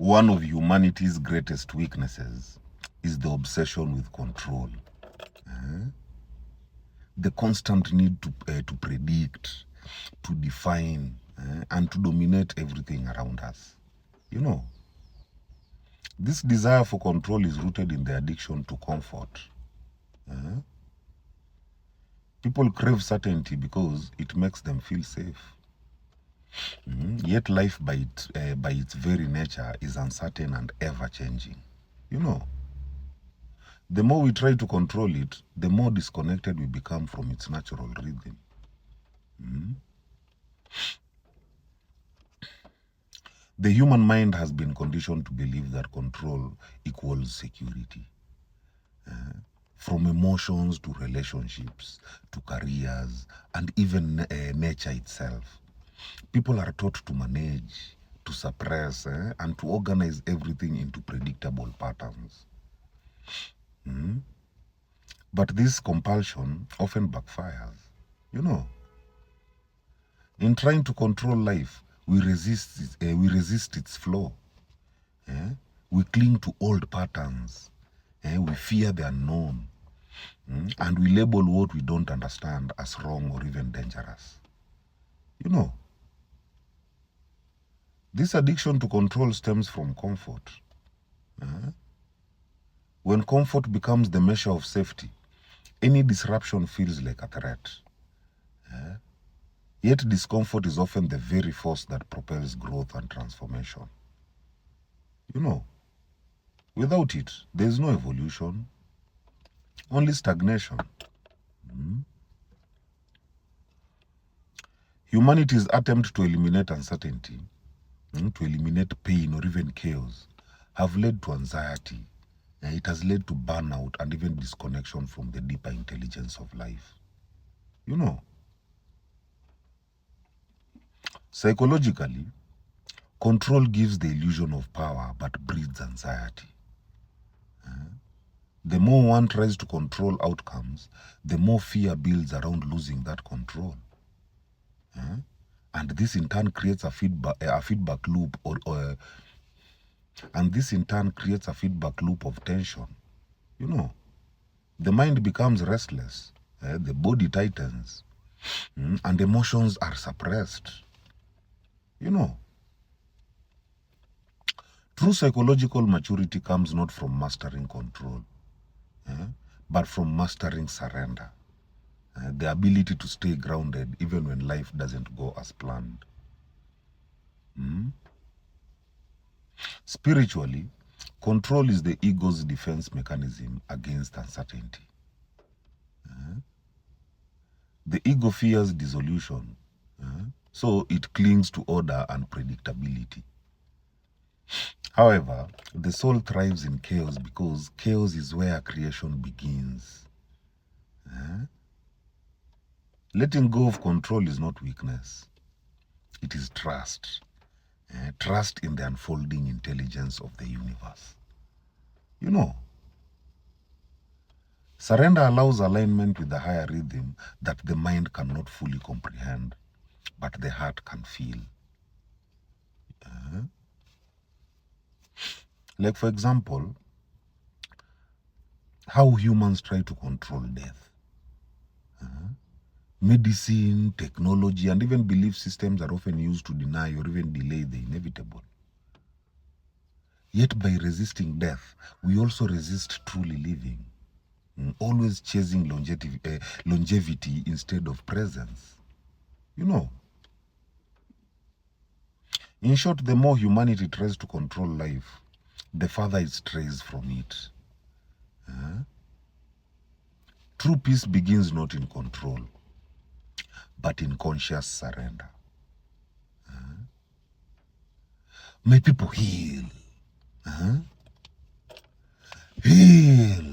One of humanity's greatest weaknesses is the obsession with control. The constant need to predict, to define, and to dominate everything around us. You know, this desire for control is rooted in the addiction to comfort. People crave certainty because it makes them feel safe. Yet life by its very nature is uncertain and ever-changing. You know, the more we try to control it, the more disconnected we become from its natural rhythm. The human mind has been conditioned to believe that control equals security. From emotions to relationships, to careers, and even nature itself. People are taught to manage, to suppress, and to organize everything into predictable patterns. But this compulsion often backfires. You know, in trying to control life, we resist its flow. We cling to old patterns. We fear the unknown. And we label what we don't understand as wrong or even dangerous. You know, this addiction to control stems from comfort. When comfort becomes the measure of safety, any disruption feels like a threat. Yet discomfort is often the very force that propels growth and transformation. You know, without it, there is no evolution, only stagnation. Humanity's attempt to eliminate uncertainty, to eliminate pain or even chaos, have led to anxiety. It has led to burnout and even disconnection from the deeper intelligence of life. You know, psychologically, control gives the illusion of power but breeds anxiety. The more one tries to control outcomes, the more fear builds around losing that control. And this in turn creates a feedback loop and this in turn creates a feedback loop of tension. You know, the mind becomes restless, the body tightens, and emotions are suppressed. You know, true psychological maturity comes not from mastering control, but from mastering surrender. The ability to stay grounded even when life doesn't go as planned. Spiritually, control is the ego's defense mechanism against uncertainty. The ego fears dissolution, so it clings to order and predictability. However, the soul thrives in chaos because chaos is where creation begins. Letting go of control is not weakness. It is trust. Trust in the unfolding intelligence of the universe. You know, surrender allows alignment with the higher rhythm that the mind cannot fully comprehend, but the heart can feel. Like, for example, how humans try to control death. Medicine, technology, and even belief systems are often used to deny or even delay the inevitable. Yet by resisting death, we also resist truly living, always chasing longevity instead of presence. You know, in short, the more humanity tries to control life, the farther it strays from it. True peace begins not in control, but in conscious surrender. May people heal. Heal.